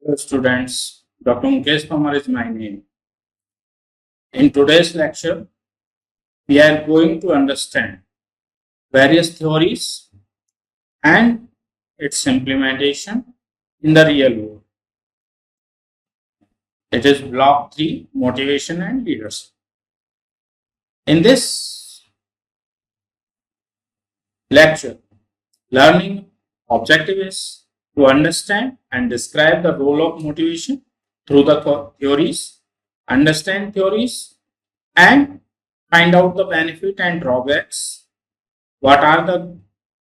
Hello students, Dr. Mukesh Pamar is my name. In today's lecture, we are going to understand various theories and its implementation in the real world. It is block 3, motivation and leadership. In this lecture, learning objective is to understand and describe the role of motivation through the theories, understand theories, and find out the benefit and drawbacks. What are the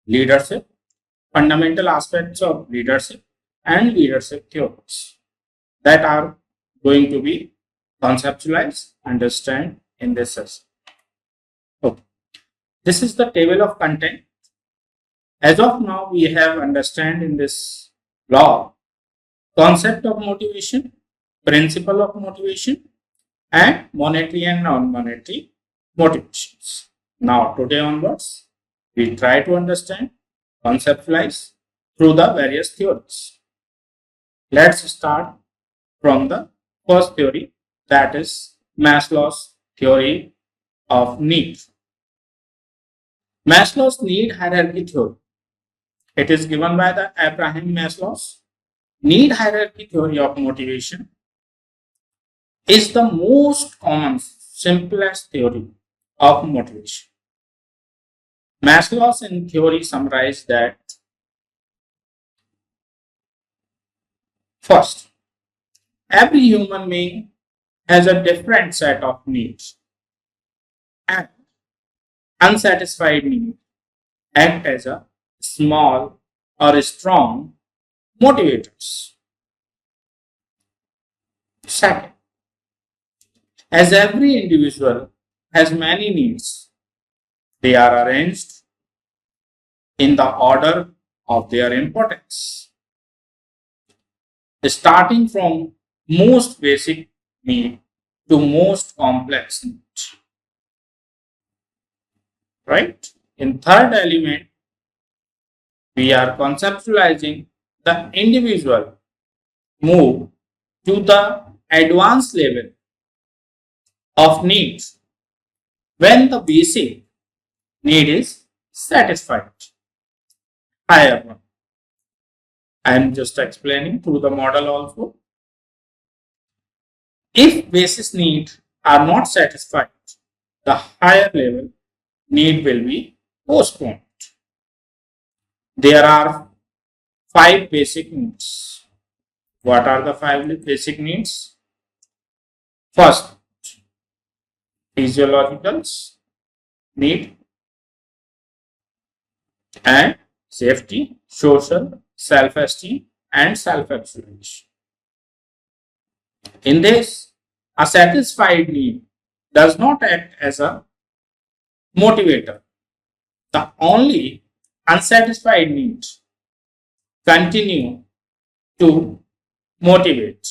leadership, fundamental aspects of leadership, and leadership theories that are going to be conceptualized, understand in this session. Okay. This is the table of content. As of now, we have understand in this block concept of motivation, principle of motivation, and monetary and non-monetary motivations. Now, today onwards, we try to understand, conceptualize through the various theories. Let's start from the first theory, that is Maslow's theory of need. Maslow's need hierarchy theory. It is given by the Abraham Maslow's need hierarchy theory of motivation is the most common, simplest theory of motivation. Maslow's in theory summarized that first, every human being has a different set of needs, and unsatisfied needs act as a small or strong motivators. Second, as every individual has many needs, they are arranged in the order of their importance, starting from most basic need to most complex need. Right? In third element, we are conceptualizing the individual move to the advanced level of needs when the basic need is satisfied. Higher one. I am just explaining through the model also. If basis needs are not satisfied, the higher level need will be postponed. There are 5 basic needs. What are the 5 basic needs? First, physiological need and safety, social, self-esteem, and self-actualization. In this, a satisfied need does not act as a motivator. The only unsatisfied needs continue to motivate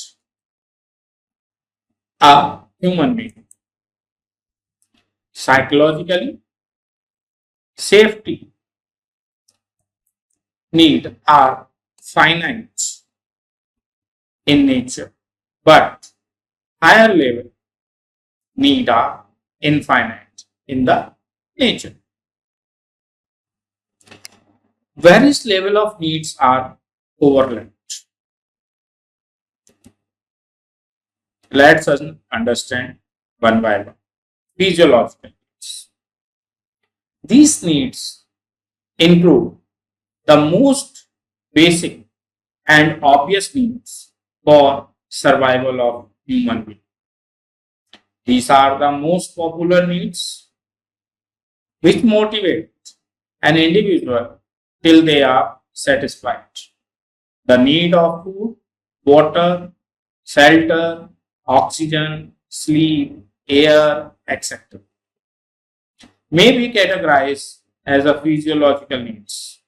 a human being. Psychologically, safety needs are finite in nature, but higher level needs are infinite in the nature. Various level of needs are overlapped. Let's understand one by one. Physiological needs. These needs include the most basic and obvious needs for survival of human being. These are the most popular needs which motivate an individual till they are satisfied. The need of food, water, shelter, oxygen, sleep, air, etc. may be categorized as a physiological needs.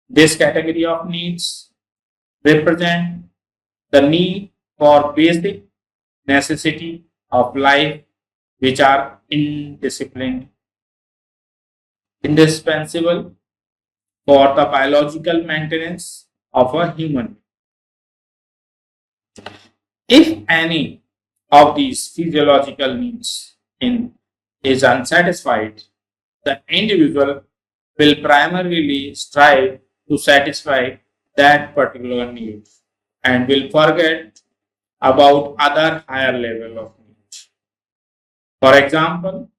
This category of needs represent the need for basic necessity of life which are indispensable for the biological maintenance of a human. If any of these physiological needs is unsatisfied, the individual will primarily strive to satisfy that particular need and will forget about other higher level of needs. For example,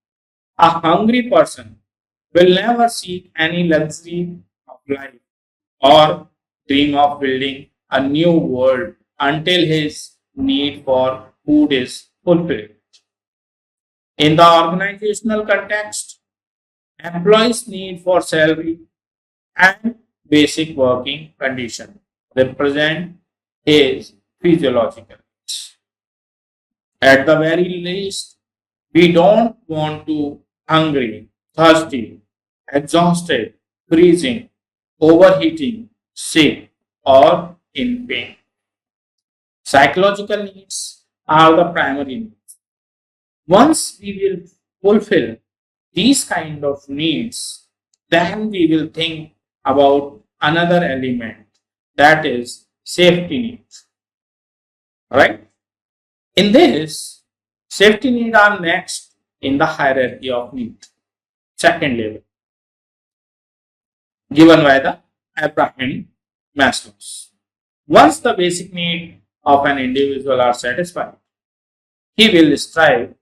a hungry person will never seek any luxury of life or dream of building a new world until his need for food is fulfilled. In the organizational context, employees' need for salary and basic working condition represent his physiological needs. At the very least, we don't want to hungry, thirsty, exhausted, freezing, overheating, sick, or in pain. Psychological needs are the primary needs. Once we will fulfill these kind of needs, then we will think about another element, that is safety needs. Right? In this, safety needs are next in the hierarchy of need, second level, given by the Abraham Maslow's. Once the basic need of an individual are satisfied, he will strive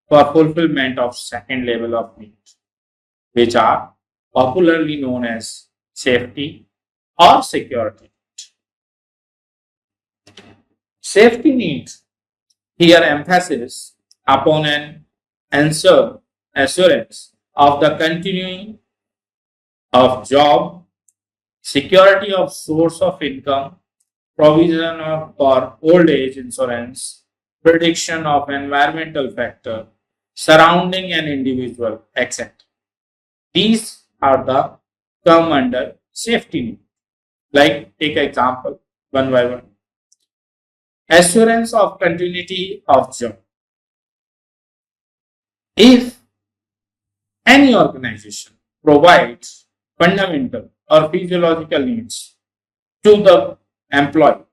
for fulfillment of second level of needs, which are popularly known as safety or security. Safety needs here emphasis upon an assurance of the continuing of job, security of source of income, provision of for old age insurance, prediction of environmental factor surrounding an individual, etc. These are the come under safety need. Like take example one by one. Assurance of continuity of job. If any organization provides fundamental or physiological needs to the employee,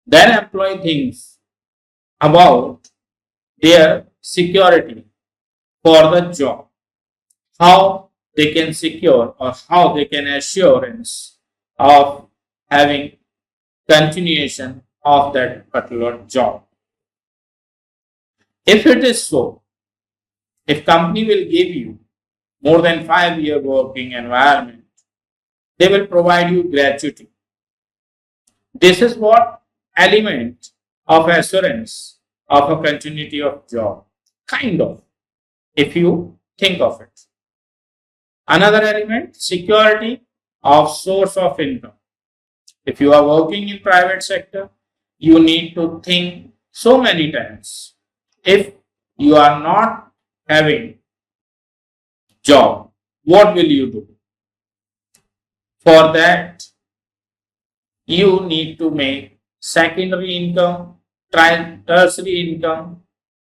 then employee thinks about their security for the job, how they can secure or how they can assurance of having continuation of that particular job. If it is so, if company will give you more than 5 year working environment, they will provide you gratuity. This is what element of assurance of a continuity of job, kind of, if you think of it. Another element, security of source of income. If you are working in private sector, you need to think so many times. If you are not having job, what will you do? For that, you need to make secondary income, tertiary income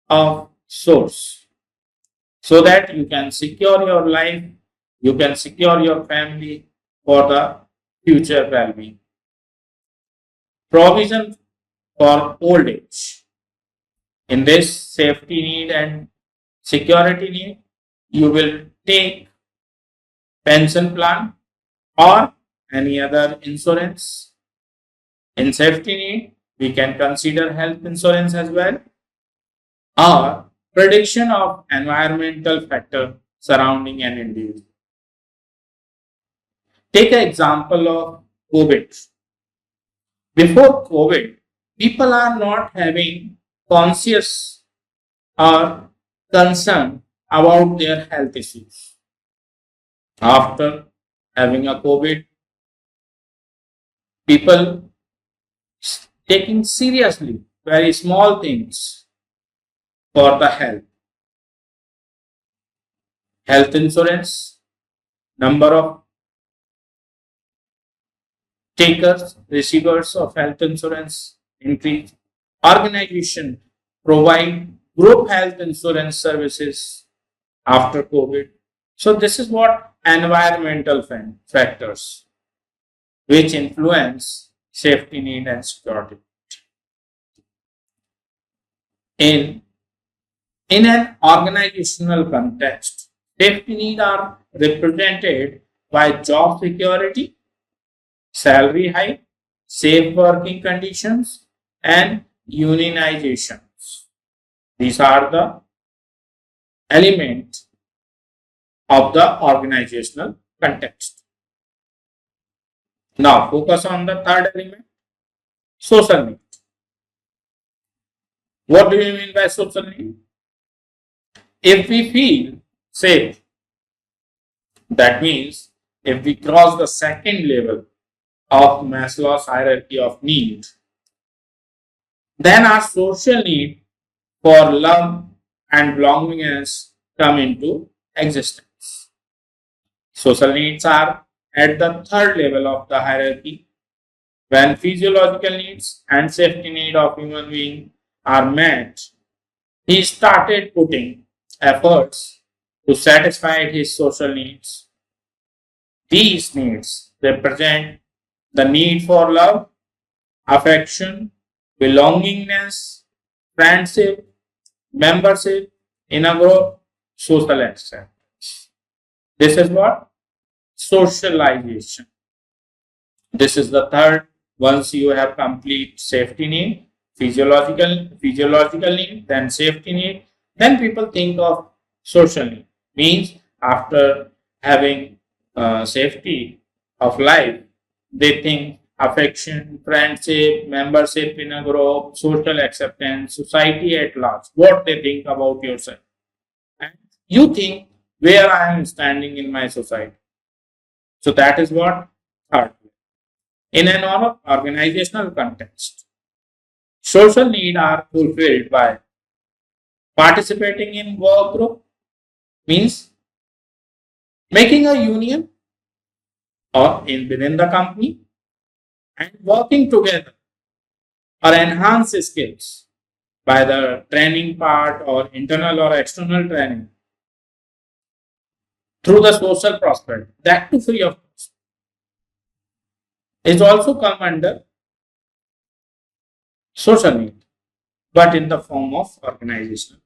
of source so that you can secure your life, you can secure your family for the future well-being. Provision for old age. In this safety need and security need, you will take pension plan or any other insurance. In safety need, we can consider health insurance as well, or prediction of environmental factor surrounding an individual. Take an example of COVID. Before COVID, people are not having conscious or concern about their health issues. After having a COVID, people taking seriously very small things for the health. Health insurance, number of takers, receivers of health insurance increase. Organization provide group health insurance services after COVID. So this is what environmental factors which influence safety need and security. In, in an organizational context, safety needs are represented by job security, salary hike, safe working conditions, and unionizations. These are the elements of the organizational context. Now, focus on the third element, social need. What do you mean by social need? If we feel safe, that means if we cross the second level of Maslow's hierarchy of needs, then our social need for love and belongingness come into existence. Social needs are at the third level of the hierarchy. When physiological needs and safety need of human being are met, he started putting efforts to satisfy his social needs. These needs represent the need for love, affection, belongingness, friendship, membership in a group, social acceptance. This is what? Socialization. This is the third. Once you have complete safety need, physiological need, then safety need, then people think of social need. Means after having safety of life, they think affection, friendship, membership in a group, social acceptance, society at large. What they think about yourself, and you think where I am standing in my society. So that is what third. In an organizational context, social needs are fulfilled by participating in work group, means making a union or within the company and working together or enhance skills by the training part or internal or external training through the social prospect, that too free of cost, is also come under social need, but in the form of organizational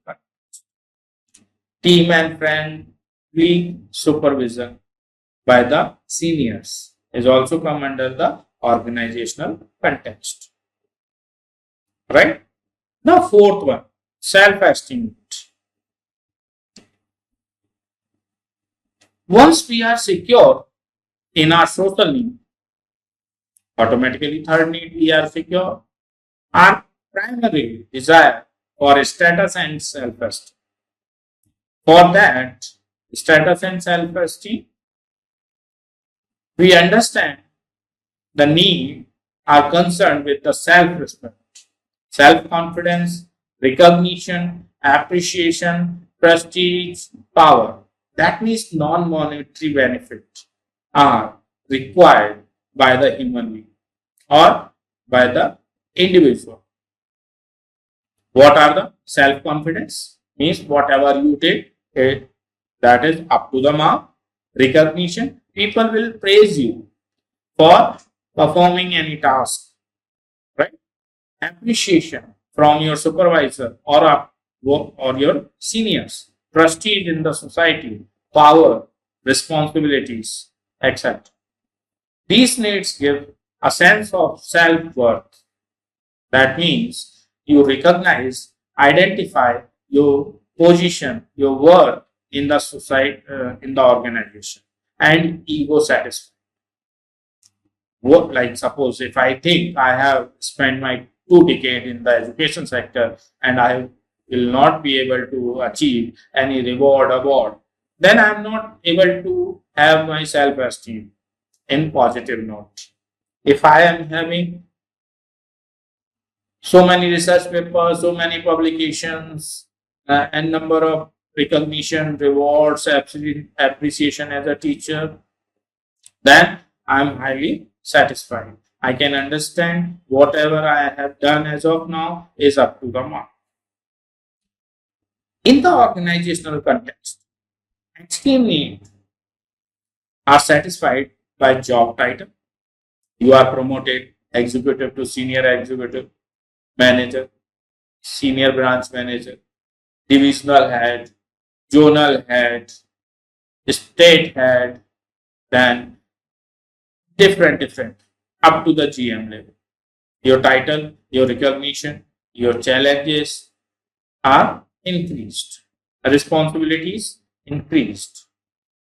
team and friendly supervision by the seniors is also come under the organizational context. Right? Now, fourth one, self-esteem. Once we are secure in our social need, automatically third need we are secure. Our primary desire for status and self-esteem. For that, status and self-esteem, we understand the need are concerned with the self-respect, self-confidence, recognition, appreciation, prestige, power. That means non-monetary benefits are required by the human being or by the individual. What are the self-confidence? Means whatever you did, that is up to the mark. Recognition, people will praise you for performing any task, right? Appreciation from your supervisor or your seniors, prestige in the society, power, responsibilities, etc. These needs give a sense of self-worth. That means you recognize, identify your position, your worth in the society, in the organization, and ego satisfied. What, like suppose if I think I have spent my 2 decades in the education sector and I will not be able to achieve any award, then I am not able to have my self-esteem in positive note. If I am having so many research papers, so many publications, and number of recognition, rewards, appreciation as a teacher, then I am highly satisfied. I can understand whatever I have done as of now is up to the mark. In the organizational context, esteem needs are satisfied by job title. You are promoted executive to senior executive, manager. senior branch manager, divisional head, zonal head, state head, then different up to the GM level. Your title, your recognition, your challenges are increased, responsibilities increased,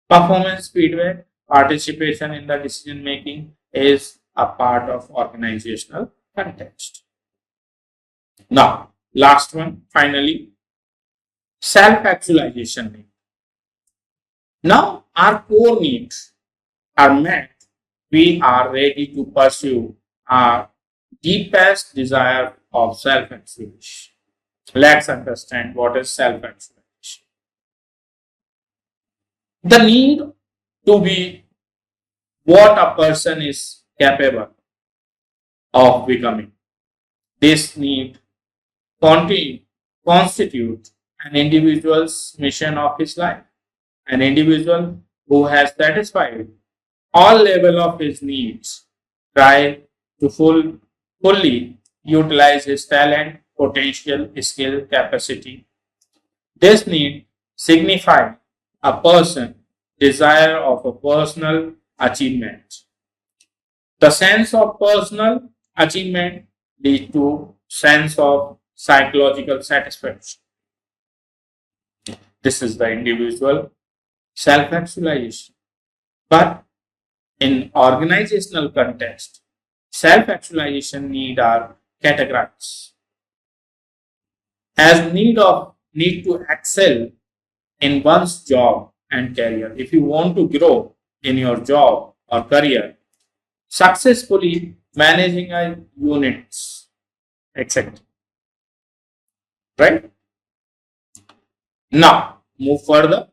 performance feedback, participation in the decision making is a part of organizational context. Now, last one, finally, self actualization. Now, our core needs are met. We are ready to pursue our deepest desire of self actualization. Let's understand what is self actualization. The need to be what a person is capable of becoming. This need conti- constitute an individual's mission of his life. An individual who has satisfied all level of his needs try to fully utilize his talent, potential, skill, capacity. This need signify a person desire of a personal achievement. The sense of personal achievement leads to sense of psychological satisfaction. This is the individual self-actualization. But in organizational context, self-actualization need are categorized as need to excel in one's job and career. If you want to grow in your job or career, successfully managing a units, etc. Right? Now, move further.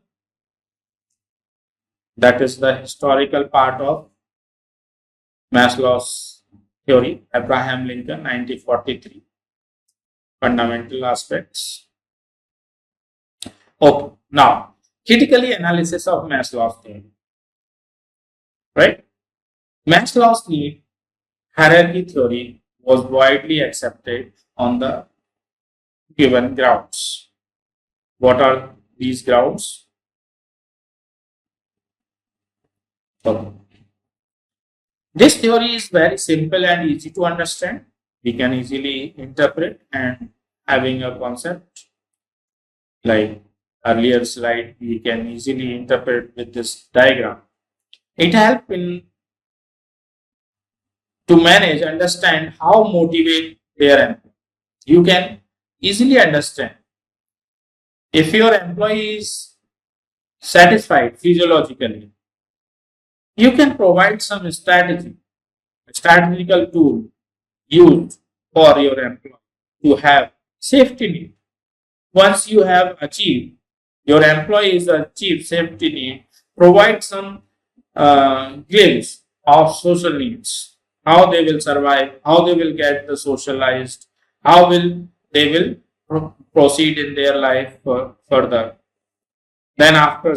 That is the historical part of Maslow's theory, Abraham Lincoln, 1943. Fundamental aspects. Okay, now, critically analysis of Maslow's theory. Right? Maslow's need hierarchy theory was widely accepted on the given grounds. What are these grounds? Okay. This theory is very simple and easy to understand. We can easily interpret and having a concept like earlier slide, we can easily interpret with this diagram. It helps in to manage, understand how motivate their employee. You can easily understand if your employee is satisfied physiologically, you can provide some strategy, a strategical tool used for your employee to have safety net. Once you have achieved, your employee is achieved safety need, provide some glimpse of social needs, how they will survive, how they will get the socialized, how will they will proceed in their life further. Then after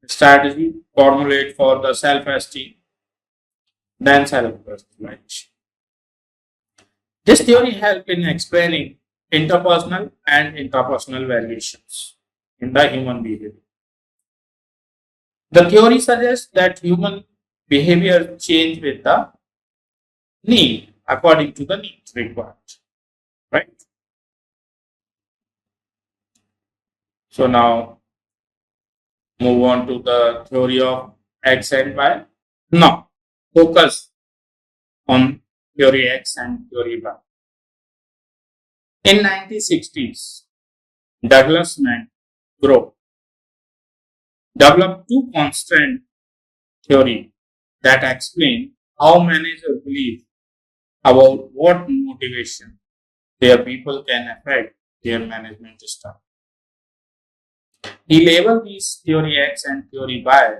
strategy, formulate for the self-esteem, then self-personalization. This theory helps in explaining interpersonal and intrapersonal variations in the human behavior. The theory suggests that human behavior change with the need according to the needs required. Right? So now move on to the theory of X and Y. Now focus on theory X and theory Y. In 1960s, Douglas McGraw developed two constant theory that explain how managers believe about what motivation their people can affect their management style. He labeled these theory X and theory Y.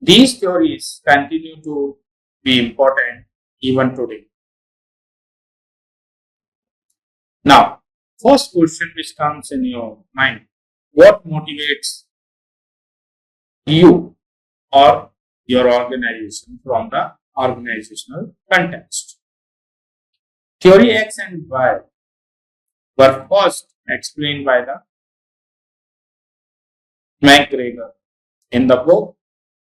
These theories continue to be important even today. Now, first question which comes in your mind, what motivates you or your organization from the organizational context? Theory X and Y were first explained by the McGregor in the book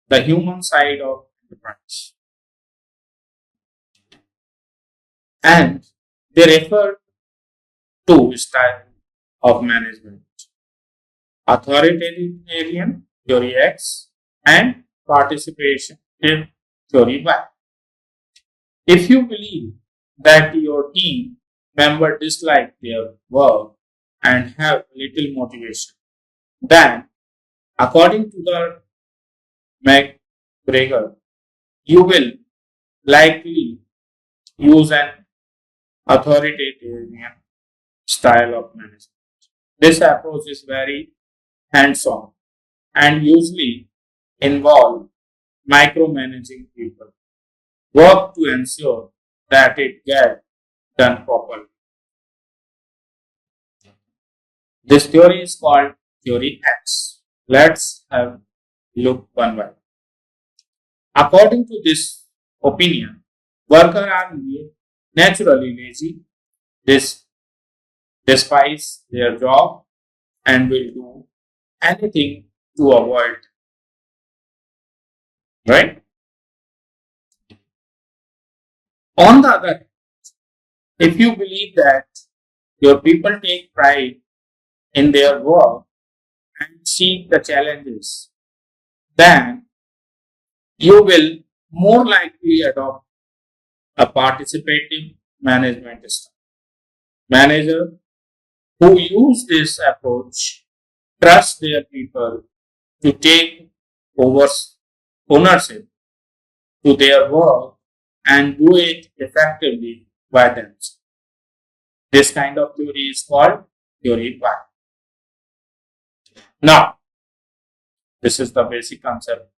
The Human Side of Enterprise. And they refer to style of management, authoritarian theory X and participation theory Y. If you believe that your team member dislike their work and have little motivation, then according to the McGregor, you will likely use an authoritarian style of management. This approach is very hands-on and usually involve micromanaging people. Work to ensure that it gets done properly. This theory is called theory X. Let's have a look one by one. According to this opinion, workers are naturally lazy, this despise their job and will do anything to avoid, right? On the other hand, if you believe that your people take pride in their work and seek the challenges, then you will more likely adopt a participative management style. Managers who use this approach trust their people to take over ownership to their work and do it effectively by themselves. This kind of theory is called theory Y. Now, this is the basic concept.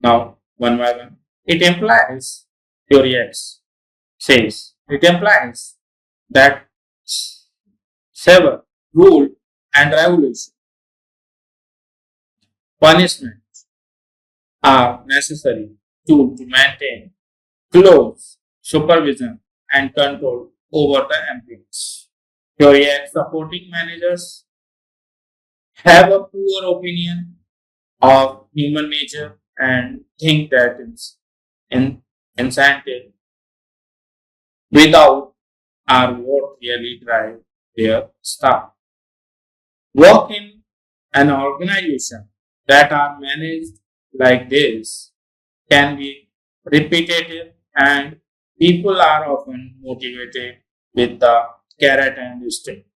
Now, one by one. It implies, theory X says, it implies that sever, rule, and revolution, punishment are necessary to maintain close supervision and control over the employees. Theory X supporting managers have a poor opinion of human nature and think that incentive without are what really drive their staff. Work in an organization that are managed like this can be repetitive and people are often motivated with the carrot and stick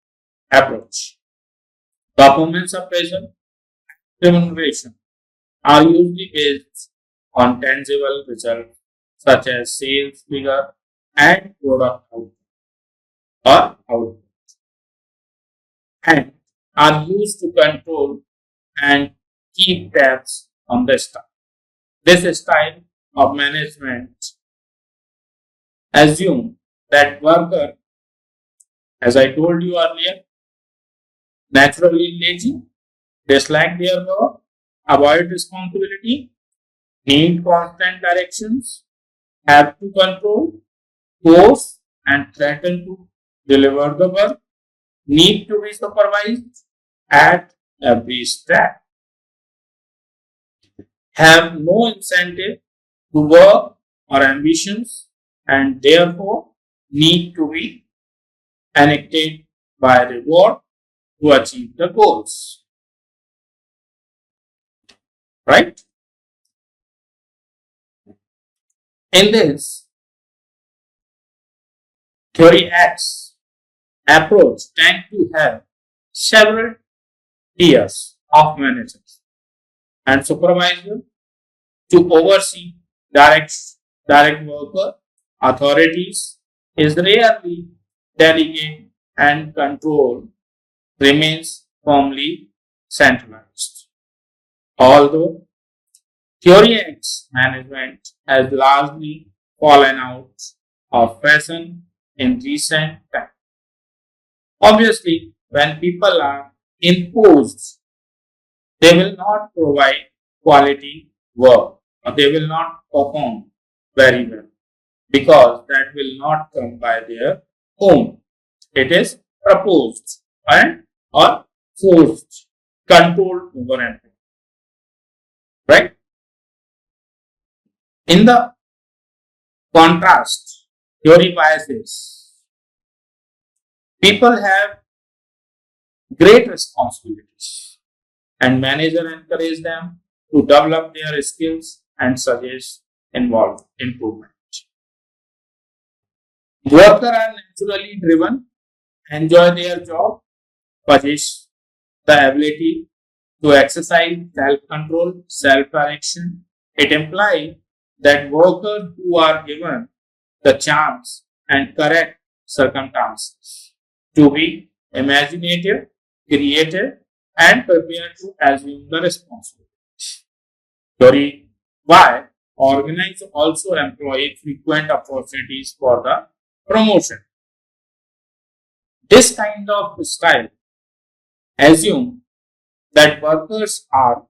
approach. Performance appraisal and remuneration are usually based on tangible results such as sales figure and product output or output and are used to control and keep tabs on the staff. This style of management assume that worker, as I told you earlier, naturally lazy, dislike their work, avoid responsibility, need constant directions, have to control, force and threaten to deliver the work, need to be supervised at every step, have no incentive to work or ambitions and therefore need to be enacted by reward to achieve the goals. Right? In this theory X approach tend to have several tiers of managers and supervisor to oversee direct worker authorities is rarely delegate and control remains firmly centralized. Although theory X management has largely fallen out of fashion in recent times. Obviously, when people are imposed, they will not provide quality work or they will not perform very well because that will not come by their own. It is proposed and or forced, controlled over employee. Right? In the contrast, theory biases. People have great responsibilities and manager encourage them to develop their skills and suggest involved improvement. Workers are naturally driven, enjoy their job, possess the ability to exercise self-control, self-direction. It implies that workers who are given the chance and correct circumstances to be imaginative, creative, and prepared to assume the responsibility. Story why organize also employ frequent opportunities for the promotion. This kind of style assume that workers are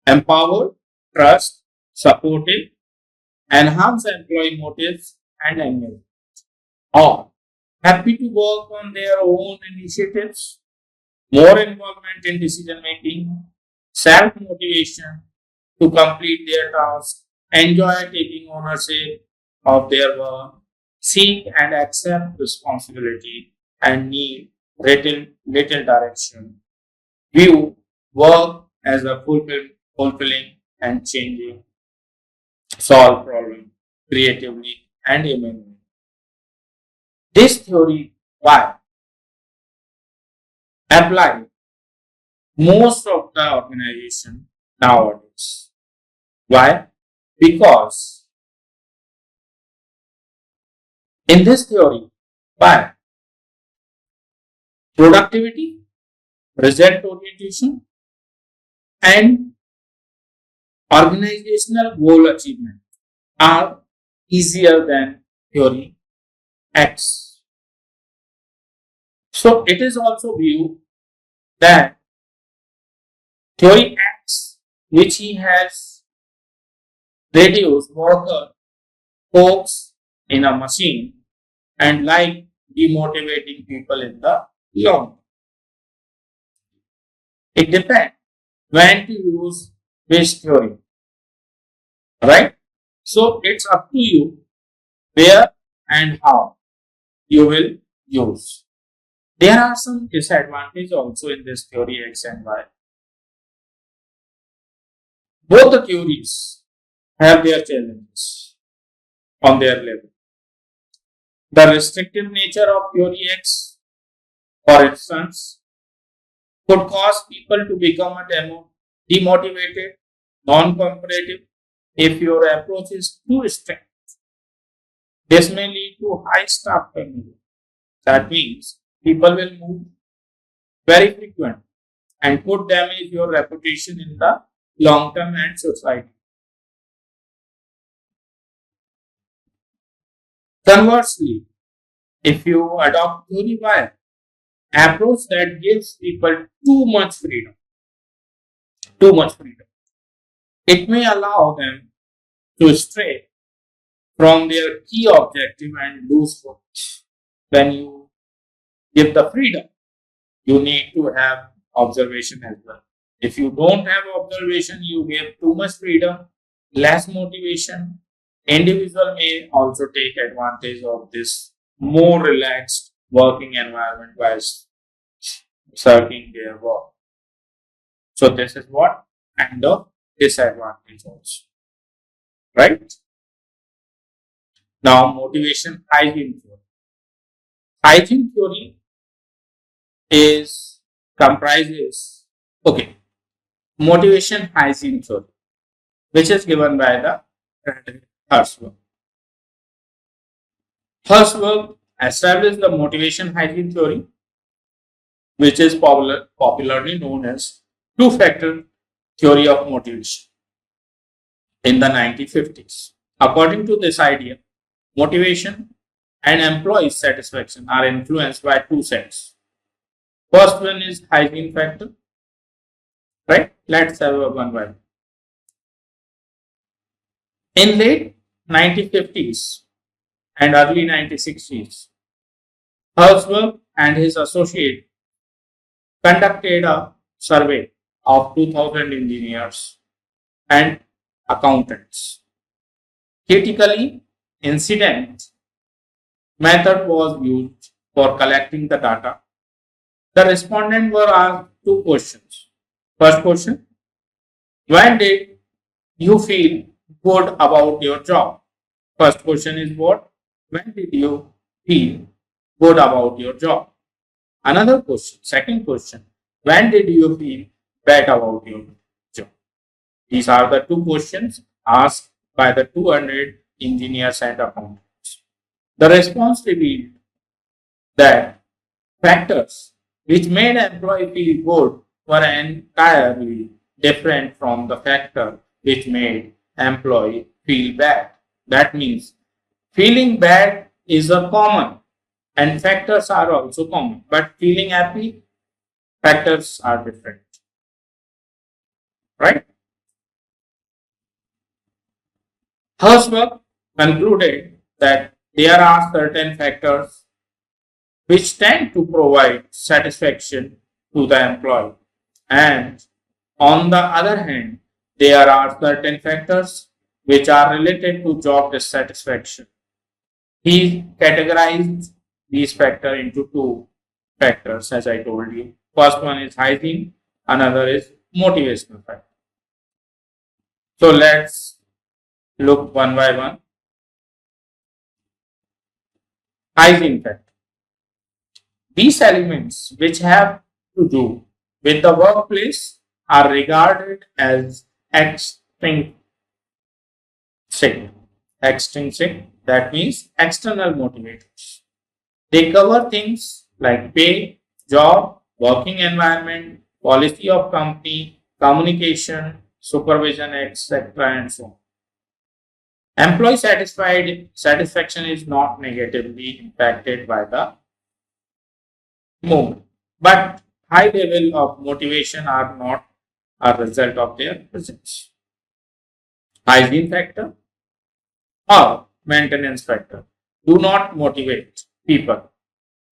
empowered, trust, supportive, enhance employee motives and engagement, or happy to work on their own initiatives, more involvement in decision making, self motivation to complete their tasks, enjoy taking ownership of their work, seek and accept responsibility, and need little direction. View work as a fulfilling and changing, solve problem creatively and immediately. This theory why apply most of the organization nowadays. Why? Because in this theory, why productivity, result orientation, and organizational goal achievement are easier than theory X. So it is also viewed that theory X, which he has reduced worker hopes in a machine and like demotivating people in the long. It depends when to use which theory, right? So it's up to you where and how you will use. There are some disadvantages also in this theory X and Y. Both the theories have their challenges on their level. The restrictive nature of theory X, for instance, could cause people to become demotivated, non-cooperative if your approach is too strict. This may lead to high staff turnover. That means people will move very frequent and could damage your reputation in the long term and society. Conversely, if you adopt theory Y approach that gives people too much freedom, it may allow them to stray from their key objective and lose focus. When you give the freedom, you need to have observation as well. If you don't have observation, you give too much freedom, less motivation. Individual may also take advantage of this more relaxed working environment while circling their work. So this is what kind of disadvantage also, right? Now motivation hygiene theory. Hygiene theory is comprises motivation hygiene theory, which is given by the Hertzberg. Hertzberg established the motivation hygiene theory, which is popularly known as two-factor theory of motivation in the 1950s. According to this idea, motivation and employee satisfaction are influenced by two sets. First one is hygiene factor, right? Let's have a one by one. In late 1950s and early 1960s, Herzberg and his associate conducted a survey of 2000 engineers and accountants. Critically, incident method was used for collecting the data. The respondents were asked two questions. First question, when did you feel good about your job? First question is what? When did you feel good about your job? Another question, second question, when did you feel bad about your job? These are the two questions asked by the 200 engineers and accountants. The response revealed that factors which made employee feel good were entirely different from the factor which made employee feel bad. That means feeling bad is a common and factors are also common, but feeling happy factors are different, right? Herzberg concluded that there are certain factors which tend to provide satisfaction to the employee, and on the other hand, there are certain factors which are related to job dissatisfaction. He categorized these factors into two factors, as I told you. First one is hygiene, another is motivational factor. So let's look one by one. Hygiene factor. These elements which have to do with the workplace are regarded as extrinsic. Extrinsic, that means external motivators. They cover things like pay, job, working environment, policy of company, communication, supervision, etc. and so on. Employee satisfaction is not negatively impacted by the mood, but high level of motivation are not a result of their presence. Hygiene factor or maintenance factor do not motivate people.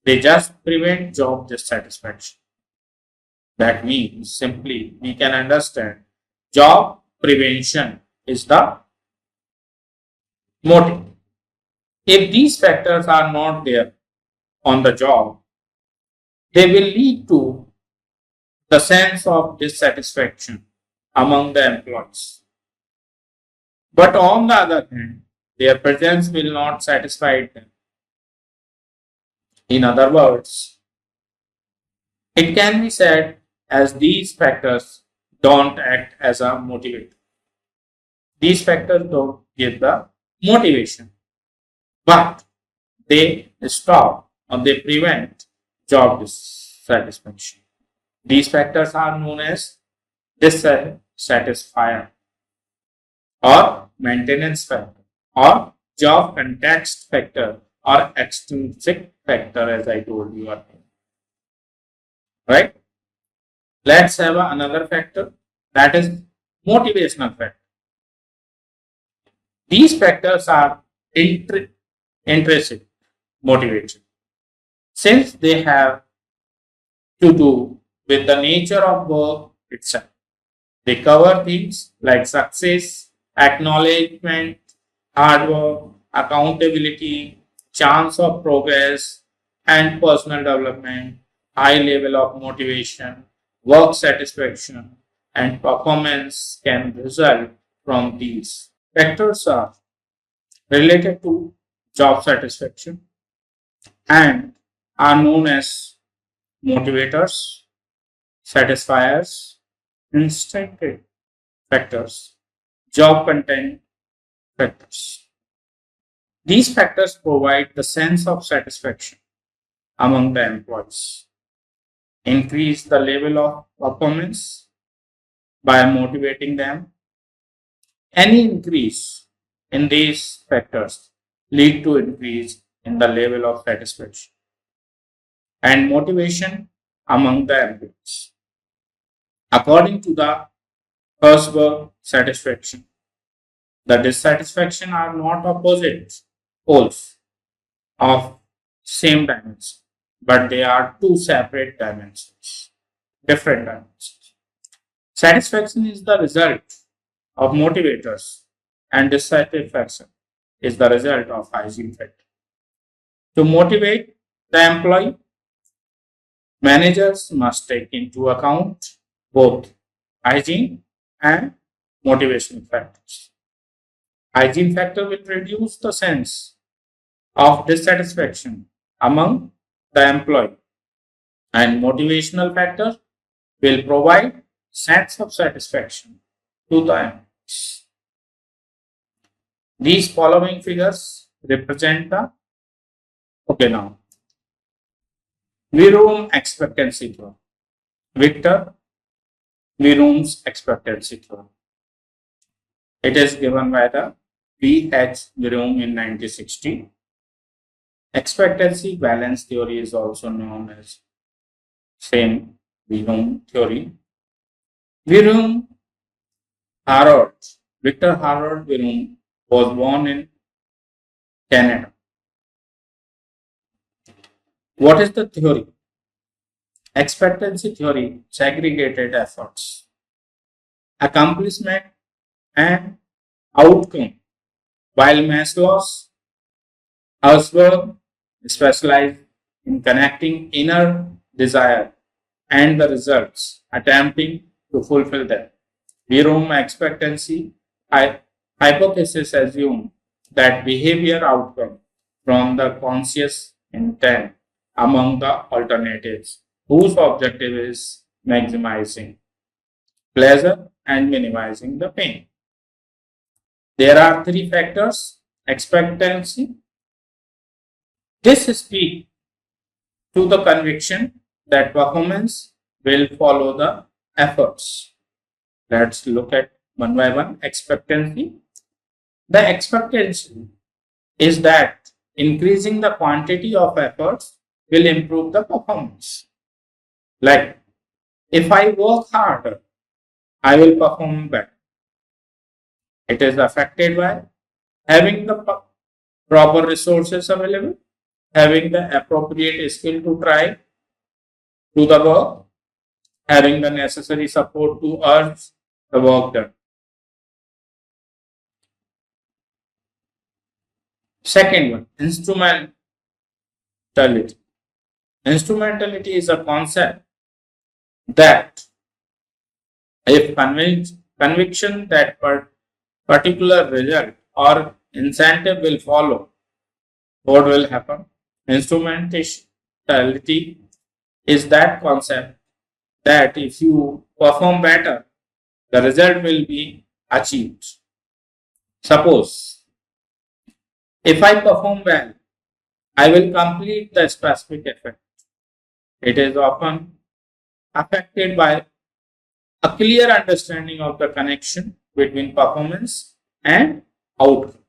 They just prevent job dissatisfaction. That means simply we can understand job prevention is the motive. If these factors are not there on the job, they will lead to the sense of dissatisfaction among the employees. But on the other hand, their presence will not satisfy them. In other words, it can be said as these factors don't act as a motivator. These factors don't give the motivation, but they stop or they prevent job dissatisfaction. These factors are known as dissatisfier or maintenance factor or job context factor or extrinsic factor, as I told you earlier. Right? Let's have another factor, that is motivational factor. These factors are intrinsic motivation since they have to do with the nature of work itself. They cover things like success, acknowledgement, hard work, accountability, chance of progress, and personal development, high level of motivation, work satisfaction, and performance can result from these. Factors are related to job satisfaction and are known as motivators, satisfiers, incentive factors, job content factors. These factors provide the sense of satisfaction among the employees, increase the level of performance by motivating them. Any increase in these factors lead to increase in the level of satisfaction and motivation among the employees. According to the Herzberg satisfaction, the dissatisfaction are not opposite poles of same dimension. but they are two separate dimensions, different dimensions. Satisfaction is the result of motivators, and dissatisfaction is the result of hygiene factor. To motivate the employee, managers must take into account both hygiene and motivation factors. Hygiene factor will reduce the sense of dissatisfaction among the employee, and motivational factor will provide sense of satisfaction to the employees. These following figures represent the now V-room expectancy theorem. Victor V-room's expectancy theorem. It is given by the B.H. V-room in 1960. Expectancy balance theory is also known as same V-room theory. V-room Harold, Victor Harold V-room was born in Canada. What is the theory? Expectancy theory segregated efforts, accomplishment, and outcome, while Maslow's Herzberg specialized in connecting inner desire and the results, attempting to fulfill them. V-room expectancy hypothesis assume that behavior outcome from the conscious intent among the alternatives whose objective is maximizing pleasure and minimizing the pain. There are three factors: expectancy. This speaks to the conviction that performance will follow the efforts. Let's look at one by one. Expectancy. The expectancy is that increasing the quantity of efforts will improve the performance. Like, if I work harder, I will perform better. It is affected by having the proper resources available, having the appropriate skill to try do the work, having the necessary support to urge the work done. Second one, instrumentality. Instrumentality is a concept that if conviction that particular result or incentive will follow, what will happen? Instrumentality is that concept that if you perform better, the result will be achieved. Suppose, if I perform well, I will complete the specific effect. It is often affected by a clear understanding of the connection between performance and outcome.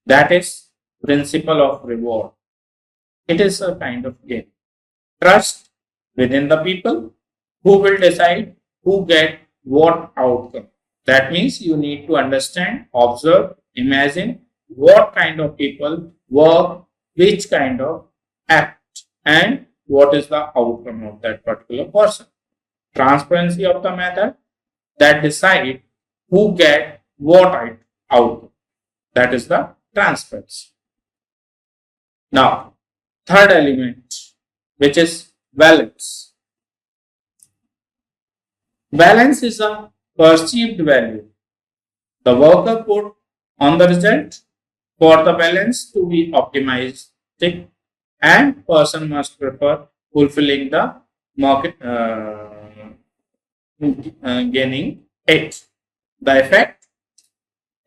That is principle of reward. It is a kind of game. Trust within the people who will decide who get what outcome. That means you need to understand, observe, imagine what kind of people work, which kind of act, and what is the outcome of that particular person. Transparency of the method that decide who get what outcome. That is the transparency. Now, third element, which is balance. Balance is a perceived value the worker put on the result. For the balance to be optimistic, and person must prefer fulfilling the market gaining it. The effect,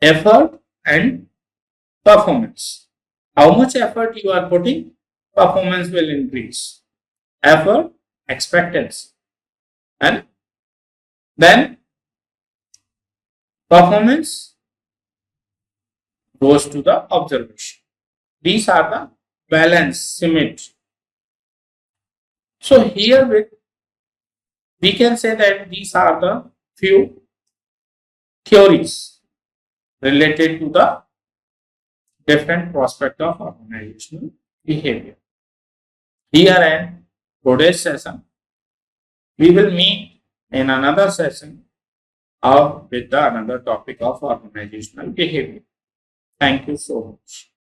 effort, and performance. How much effort you are putting, performance will increase. Effort, expectancy, and then performance goes to the observation. These are the balance symmetry. So here we can say that these are the few theories related to the different prospect of organizational behavior. Here end today's session. We will meet in another session or with another topic of organizational behavior. Thank you so much.